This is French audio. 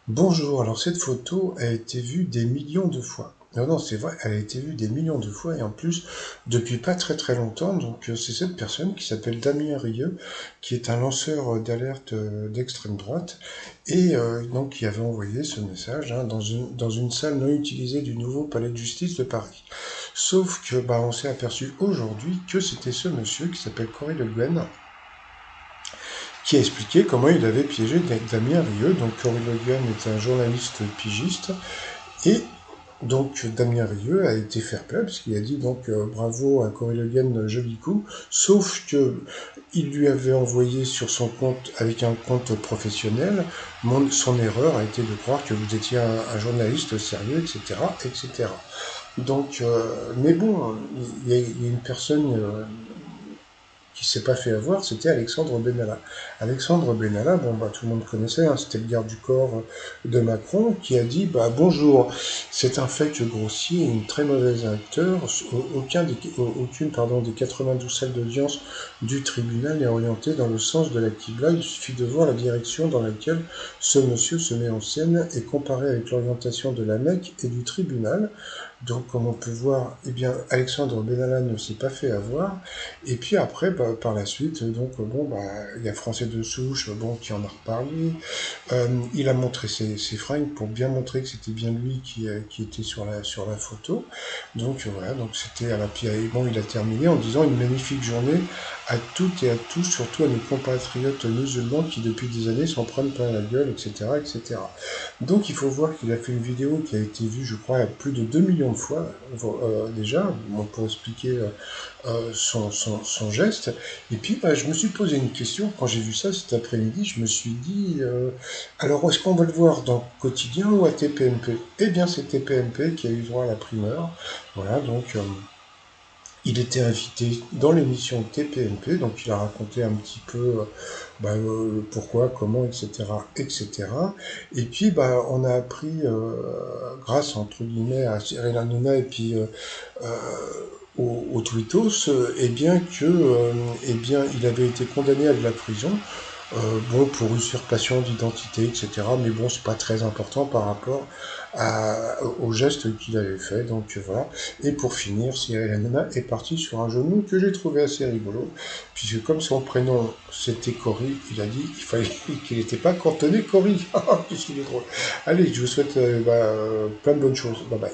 Bonjour, alors cette photo a été vue des millions de fois. Non, non, c'est vrai, elle a été vue des millions de fois et en plus depuis pas très très longtemps. Donc c'est cette personne qui s'appelle Damien Rieu, qui est un lanceur d'alerte d'extrême droite et donc qui avait envoyé ce message dans une salle non utilisée du nouveau palais de justice de Paris. Sauf que on s'est aperçu aujourd'hui que c'était ce monsieur qui s'appelle Cory Le Guen qui a expliqué comment il avait piégé Damien Rieu. Donc Cory Le Guen est un journaliste pigiste et donc Damien Rieu a été fair-play parce qu'il a dit donc bravo à Cory Le Guen, joli coup, sauf que il lui avait envoyé sur son compte avec un compte professionnel. Son erreur a été de croire que vous étiez un journaliste sérieux, etc., etc. Donc, mais bon, il y a une personne qui s'est pas fait avoir, c'était Alexandre Benalla. Alexandre Benalla, tout le monde connaissait, c'était le garde du corps de Macron, qui a dit bonjour, c'est un fake grossier et une très mauvaise acteur. Aucune des 92 salles d'audience du tribunal n'est orientée dans le sens de la Qibla. Il suffit de voir la direction dans laquelle ce monsieur se met en scène et comparer avec l'orientation de la Mecque et du tribunal. Donc, comme on peut voir, Alexandre Benalla ne s'est pas fait avoir. Et puis après, par la suite, il y a Français de Souche, qui en a reparlé. Il a montré ses fringues pour bien montrer que c'était bien lui qui était sur la photo. Donc voilà, donc c'était à la pierre. Et bon, il a terminé en disant une magnifique journée à toutes et à tous, surtout à nos compatriotes musulmans qui depuis des années s'en prennent plein la gueule, etc., etc. Donc il faut voir qu'il a fait une vidéo qui a été vue, je crois, plus de 2 millions de fois déjà, pour expliquer son geste. Et puis je me suis posé une question quand j'ai vu ça cet après-midi. Je me suis dit, alors est-ce qu'on va le voir dans Quotidien ou à TPMP? Eh bien c'est TPMP qui a eu droit à la primeur. Voilà, donc il était invité dans l'émission TPMP, donc il a raconté un petit peu pourquoi, comment, etc., etc. Et puis on a appris, grâce entre guillemets à Cyril Hanouna et puis euh, au Twittos, il avait été condamné à de la prison. Pour usurpation d'identité, etc. Mais bon, c'est pas très important par rapport au geste qu'il avait fait. Donc voilà. Et pour finir, Cyril Hanouna est parti sur un jeu de mots que j'ai trouvé assez rigolo, puisque comme son prénom c'était Cory, il a dit qu'il fallait qu'il n'était pas cantonné Cory. Puisqu'il est drôle. Allez, je vous souhaite plein de bonnes choses. Bye bye.